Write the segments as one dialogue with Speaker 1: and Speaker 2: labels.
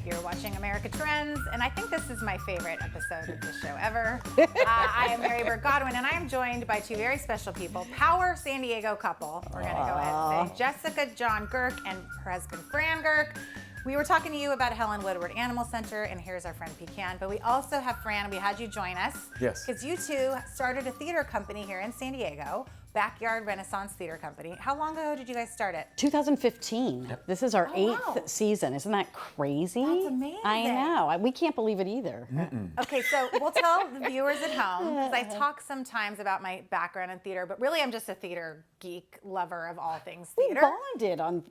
Speaker 1: You're watching America Trends, and I think this is my favorite episode of the show ever. I am Mary Burt-Godwin, and I am joined by two very special people, power San Diego couple. We're going to go ahead and say Jessica John Gercke and her husband Fran Gercke. We were talking to you about Helen Woodward Animal Center, and here's our friend Pecan. But we also have Fran. We had you join us.
Speaker 2: Yes.
Speaker 1: Because you two started a theater company here in San Diego, Backyard Renaissance Theater Company. How long ago did you guys start it?
Speaker 3: 2015. Yep. This is our eighth season. Isn't that crazy?
Speaker 1: That's amazing.
Speaker 3: I know. We can't believe it either.
Speaker 1: Okay, so we'll tell the viewers at home, because I talk sometimes about my background in theater, but really I'm just a theater geek, lover of all things theater.
Speaker 3: We bonded on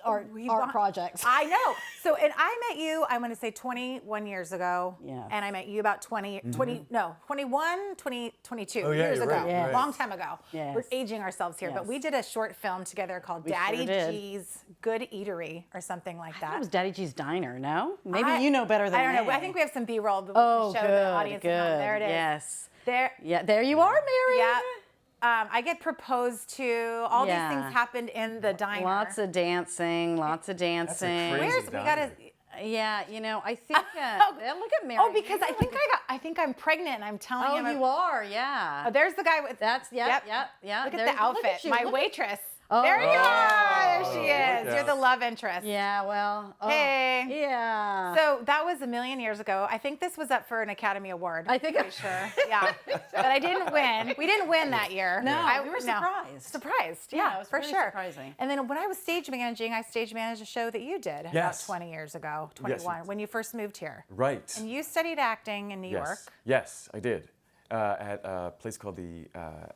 Speaker 3: art projects.
Speaker 1: I know. So, and I met you, I'm going to say 21 years ago.
Speaker 3: Yeah.
Speaker 1: And I met you about 22
Speaker 2: Oh, yeah,
Speaker 1: years
Speaker 2: you're
Speaker 1: ago.
Speaker 2: right,
Speaker 3: Yes.
Speaker 1: Long time ago.
Speaker 3: Yes.
Speaker 1: We're aging ourselves here, but
Speaker 3: Yes.
Speaker 1: we did a short film together called
Speaker 3: We
Speaker 1: Daddy
Speaker 3: sure did.
Speaker 1: G's Good Eatery or something like
Speaker 3: That
Speaker 1: that.
Speaker 3: was Daddy G's Diner, no? Maybe you know better than
Speaker 1: I don't know.
Speaker 3: me.
Speaker 1: I think we have some B-roll to
Speaker 3: Oh,
Speaker 1: show
Speaker 3: good,
Speaker 1: the audience.
Speaker 3: good.
Speaker 1: At home. There it is.
Speaker 3: Yes.
Speaker 1: There.
Speaker 3: Yeah, there you are, Mary.
Speaker 1: Yeah. I get proposed to. All these things happened in the diner.
Speaker 3: Lots of dancing, lots of dancing.
Speaker 2: crazy
Speaker 1: Where's we gotta?
Speaker 3: Yeah, you know, I think. Look at Mary.
Speaker 1: Oh, because I think I'm pregnant. And I'm telling
Speaker 3: Oh,
Speaker 1: him.
Speaker 3: you are, yeah.
Speaker 1: Oh, there's the guy with.
Speaker 3: That's
Speaker 1: Yep.
Speaker 3: yeah.
Speaker 1: Look at
Speaker 3: There-
Speaker 1: the outfit.
Speaker 3: at you,
Speaker 1: My
Speaker 3: look at-
Speaker 1: waitress.
Speaker 3: Oh.
Speaker 1: There you are. There she
Speaker 2: Oh,
Speaker 1: is.
Speaker 2: look
Speaker 1: You're the
Speaker 2: out.
Speaker 1: love interest.
Speaker 3: Yeah, well. Oh,
Speaker 1: Hey.
Speaker 3: Yeah.
Speaker 1: So that was a million years ago. I think this was up for an Academy Award.
Speaker 3: I think
Speaker 1: Pretty sure. Yeah. But I didn't win. We didn't win that year.
Speaker 3: No,
Speaker 1: I,
Speaker 3: we were surprised.
Speaker 1: Surprised.
Speaker 3: Yeah,
Speaker 1: Yeah,
Speaker 3: it was
Speaker 1: for
Speaker 3: really
Speaker 1: sure.
Speaker 3: surprising.
Speaker 1: And then when I was stage managing, I stage managed a show that you did
Speaker 2: Yes.
Speaker 1: about 20 years ago, 21,
Speaker 2: Yes.
Speaker 1: when you first moved here.
Speaker 2: Right.
Speaker 1: And you studied acting in New York.
Speaker 2: Yes, I did. At a place called the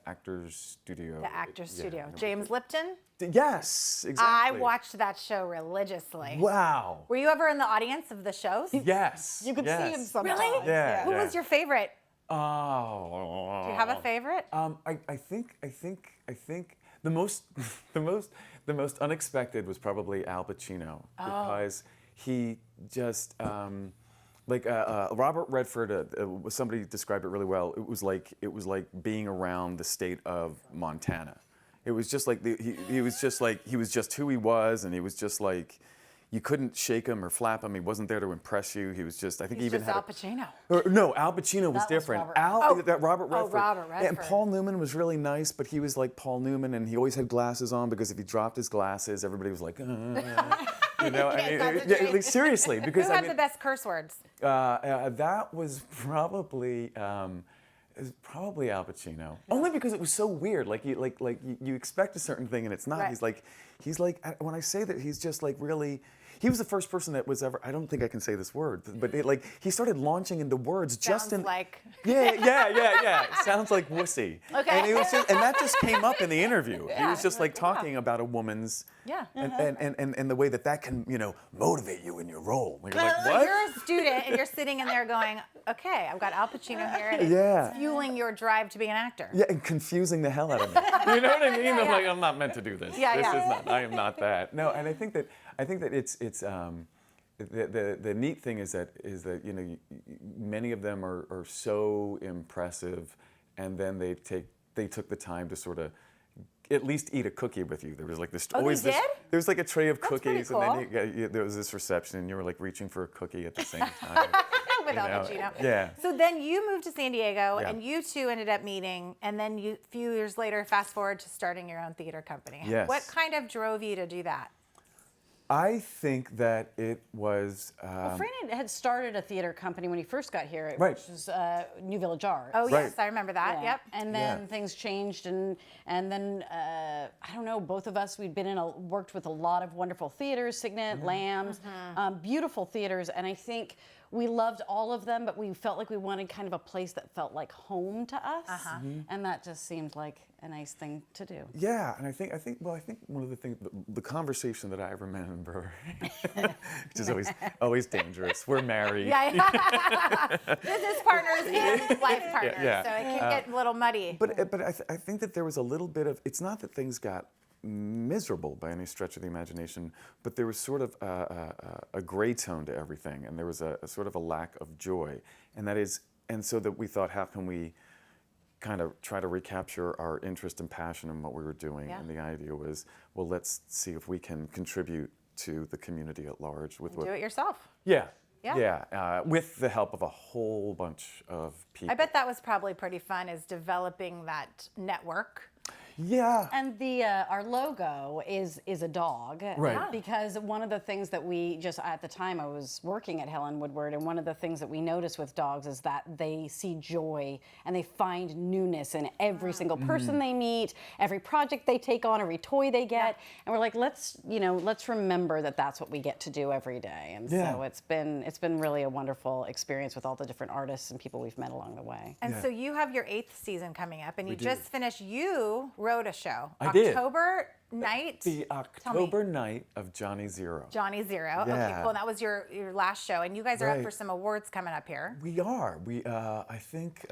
Speaker 2: Actors Studio.
Speaker 1: The Actors
Speaker 2: Yeah,
Speaker 1: Studio.
Speaker 2: I know.
Speaker 1: James Lipton.
Speaker 2: Yes,
Speaker 1: I
Speaker 2: exactly.
Speaker 1: watched that show religiously.
Speaker 2: Wow.
Speaker 1: Were you ever in the audience of the shows?
Speaker 2: Yes.
Speaker 3: You could see him sometimes.
Speaker 1: Really?
Speaker 2: Yeah.
Speaker 1: Who was your favorite?
Speaker 2: Oh.
Speaker 1: Do you have a favorite?
Speaker 2: I think the most the most unexpected was probably Al Pacino because he just Robert Redford. Somebody described it really well. It was like being around the state of Montana. It was just like he was just who he was, and he was just like. You couldn't shake him or flap him. He wasn't there to impress you. He was just, I think
Speaker 1: He's
Speaker 2: he even
Speaker 1: just
Speaker 2: had
Speaker 1: Al Pacino.
Speaker 2: No, Al Pacino was
Speaker 3: That was
Speaker 2: different.
Speaker 3: Robert.
Speaker 2: That Robert Redford.
Speaker 1: Oh, Robert
Speaker 2: And
Speaker 1: Redford.
Speaker 2: Paul Newman was really nice, but he was like Paul Newman, and he always had glasses on because if he dropped his glasses, everybody was like, you know.
Speaker 1: concentrate.
Speaker 2: Seriously, because
Speaker 1: Who had the best curse words?
Speaker 2: that was probably. It was probably Al Pacino. Only because it was so weird. Like you expect a certain thing and it's not.
Speaker 1: Right.
Speaker 2: He's like when I say that he's just like really. He was the first person that was ever. I don't think I can say this word, but he started launching into words just in.
Speaker 1: Sounds like.
Speaker 2: Yeah. It sounds like wussy.
Speaker 1: Okay.
Speaker 2: And it was and that just came up in the interview. He was just like talking about a woman's.
Speaker 1: Yeah.
Speaker 2: And the way that can motivate you in your role. You're like,
Speaker 1: So
Speaker 2: what?
Speaker 1: you're a student and you're sitting in there going, okay, I've got Al Pacino here and
Speaker 2: Yeah.
Speaker 1: it's fueling your drive to be an actor.
Speaker 2: Yeah, and confusing the hell out of me. You know what I mean? I'm like, I'm not meant to do this.
Speaker 1: Yeah,
Speaker 2: This
Speaker 1: yeah.
Speaker 2: is not. I am not that. No, and I think that it's the neat thing is that many of them are so impressive, and then they took the time to sort of at least eat a cookie with you. There was like this always
Speaker 1: they
Speaker 2: this.
Speaker 1: did?
Speaker 2: There was like a tray of
Speaker 1: That's
Speaker 2: cookies,
Speaker 1: pretty
Speaker 2: and then there was this reception, and you were like reaching for a cookie at the same time.
Speaker 1: With
Speaker 2: You
Speaker 1: Al
Speaker 2: know,
Speaker 1: Pacino.
Speaker 2: yeah.
Speaker 1: So then you moved to San Diego
Speaker 2: Yeah.
Speaker 1: and you two ended up meeting, and then a few years later, fast forward to starting your own theater company.
Speaker 2: Yes.
Speaker 1: What kind of drove you to do that?
Speaker 2: I think that it was.
Speaker 3: Fran had started a theater company when he first got here,
Speaker 2: Right.
Speaker 3: which was New Village Arts.
Speaker 1: Oh,
Speaker 2: Right.
Speaker 1: yes, I remember that.
Speaker 3: Yeah.
Speaker 1: Yep.
Speaker 3: And then things changed, and then I don't know. Both of us, we'd worked with a lot of wonderful theaters, Signet, Lambs, beautiful theaters, and I think we loved all of them, but we felt like we wanted kind of a place that felt like home to us, and that just seemed like a nice thing to do.
Speaker 2: Yeah, and I think one of the things, the conversation that I remember, which is always dangerous. We're married.
Speaker 1: Yeah. Business partners and life partners.
Speaker 2: Yeah.
Speaker 1: So it can get a little muddy.
Speaker 2: But I think that there was a little bit of. It's not that things got miserable by any stretch of the imagination, but there was sort of a gray tone to everything, and there was a sort of a lack of joy, and so that we thought, how can we kind of try to recapture our interest and passion in what we were doing?
Speaker 1: Yeah.
Speaker 2: And the idea was, well, let's see if we can contribute to the community at large with
Speaker 1: Do it yourself.
Speaker 2: Yeah.
Speaker 1: Yeah.
Speaker 2: With the help of a whole bunch of people.
Speaker 1: I bet that was probably pretty fun, is developing that network.
Speaker 2: Yeah.
Speaker 3: And our logo is a dog,
Speaker 2: Right. Yeah.
Speaker 3: Because one of the things that we just at the time I was working at Helen Woodward, and one of the things that we notice with dogs is that they see joy and they find newness in every single person they meet, every project they take on, every toy they get, and we're like, let's remember that that's what we get to do every day, and so it's been really a wonderful experience with all the different artists and people we've met along the way.
Speaker 1: And so you have your 8th season coming up, and you just finished. You wrote a show.
Speaker 2: I did.
Speaker 1: October night.
Speaker 2: The October night of Johnny Zero.
Speaker 1: Johnny Zero.
Speaker 2: Yeah.
Speaker 1: Okay, cool. That was your last show, and you guys are up
Speaker 2: Right.
Speaker 1: for some awards coming up here.
Speaker 2: We are. I think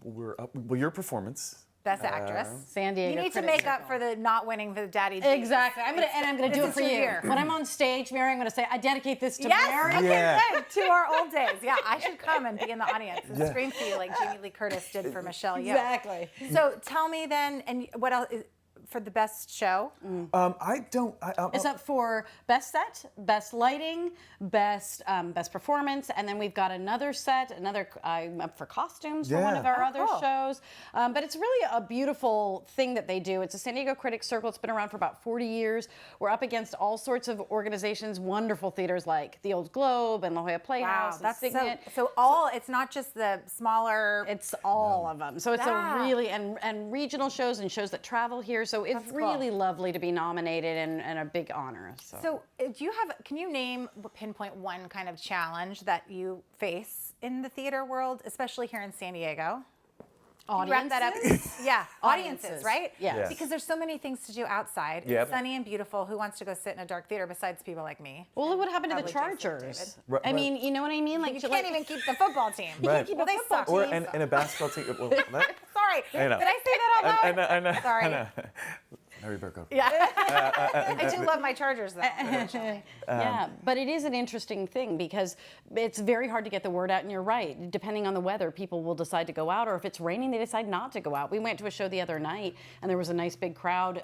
Speaker 2: we're up. Well, your performance.
Speaker 1: Best actress.
Speaker 3: San Diego
Speaker 1: You need to
Speaker 3: Critics
Speaker 1: make up
Speaker 3: Circle.
Speaker 1: for the not winning the Daddy G.
Speaker 3: Exactly. I'm gonna do
Speaker 1: This
Speaker 3: it
Speaker 1: is
Speaker 3: for
Speaker 1: your
Speaker 3: you.
Speaker 1: year.
Speaker 3: When I'm on stage, Mary, I'm gonna say, I dedicate this to
Speaker 1: Yes.
Speaker 3: Mary.
Speaker 1: Okay.
Speaker 2: Yeah.
Speaker 1: Good. To our old days. Yeah, I should come and be in the audience and
Speaker 2: Yeah.
Speaker 1: scream for you like Jamie Lee Curtis did for Michelle Yeoh.
Speaker 3: Exactly.
Speaker 1: So tell me then, and what else is for the best show?
Speaker 2: I don't.
Speaker 3: It's up for best set, best lighting, best performance, and then we've got another set. I'm up for costumes for one
Speaker 2: Yeah.
Speaker 3: of our other
Speaker 1: cool.
Speaker 3: shows. But it's really a beautiful thing that they do. It's a San Diego Critics Circle. It's been around for about 40 years. We're up against all sorts of organizations, wonderful theaters like the Old Globe and La Jolla Playhouse.
Speaker 1: Wow,
Speaker 3: and
Speaker 1: that's
Speaker 3: Signet.
Speaker 1: so all. It's not just the smaller.
Speaker 3: It's all of them. So it's
Speaker 1: Yeah.
Speaker 3: a really, and regional shows and shows that travel here. So it's
Speaker 1: That's cool.
Speaker 3: really lovely to be nominated and a big honor.
Speaker 1: So can you pinpoint one kind of challenge that you face in the theater world, especially here in San Diego? Can you wrap that up? Yeah, audiences, right?
Speaker 3: Yes.
Speaker 2: Yes.
Speaker 1: Because there's so many things to do outside.
Speaker 2: Yep.
Speaker 1: It's sunny and beautiful. Who wants to go sit in a dark theater besides people like me?
Speaker 3: Well, look what happened to the
Speaker 1: Probably Jason and
Speaker 3: Chargers.
Speaker 2: Right,
Speaker 3: I mean, you know what I mean? Like
Speaker 1: You can't even keep the football team.
Speaker 2: Right.
Speaker 1: Well, they suck.
Speaker 2: Or and a basketball team. Well, that,
Speaker 1: Sorry.
Speaker 2: I know.
Speaker 1: Did I say that out loud?
Speaker 2: I know.
Speaker 1: Sorry.
Speaker 2: I know. Mary Burt-Godwin.
Speaker 1: Yeah. I do love my Chargers, though.
Speaker 3: Yeah, but it is an interesting thing because it's very hard to get the word out, and you're right. Depending on the weather, people will decide to go out, or if it's raining, they decide not to go out. We went to a show the other night, and there was a nice big crowd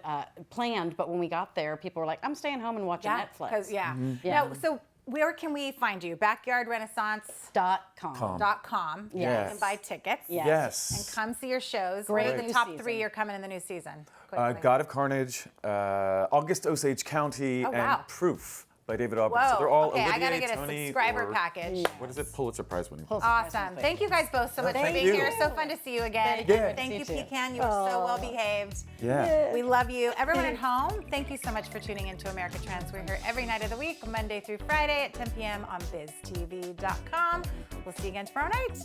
Speaker 3: planned, but when we got there, people were like, I'm staying home and watching Netflix.
Speaker 1: 'cause, yeah.
Speaker 3: Yeah.
Speaker 1: Now, so where can we find you? BackyardRenaissance.com.
Speaker 3: .com.
Speaker 2: Yes.
Speaker 1: You can buy tickets.
Speaker 3: Yes.
Speaker 2: Yes.
Speaker 1: And come see your shows.
Speaker 3: Great
Speaker 1: What are the
Speaker 3: new
Speaker 1: top
Speaker 3: season.
Speaker 1: 3 are coming in the new season? Quickly.
Speaker 2: God of Carnage, August Osage County,
Speaker 1: Oh,
Speaker 2: and
Speaker 1: wow.
Speaker 2: Proof by David Auburn.
Speaker 1: Whoa.
Speaker 2: So they're all
Speaker 1: okay, I
Speaker 2: Olivier,
Speaker 1: gotta get a
Speaker 2: Tony,
Speaker 1: subscriber
Speaker 2: or-
Speaker 1: package.
Speaker 2: What is it? Pulitzer Prize winning.
Speaker 1: Awesome. Thank you guys both so much for
Speaker 2: thank
Speaker 1: being
Speaker 2: you.
Speaker 1: here. So fun to see you again.
Speaker 3: Thank you.
Speaker 2: Yeah.
Speaker 1: Thank you,
Speaker 3: See you too.
Speaker 1: Pecan. You were so well behaved.
Speaker 2: Yeah.
Speaker 1: We love you. Everyone at home, thank you so much for tuning into America Trends. We're here every night of the week, Monday through Friday at 10 p.m. on BizTV.com. We'll see you again tomorrow night.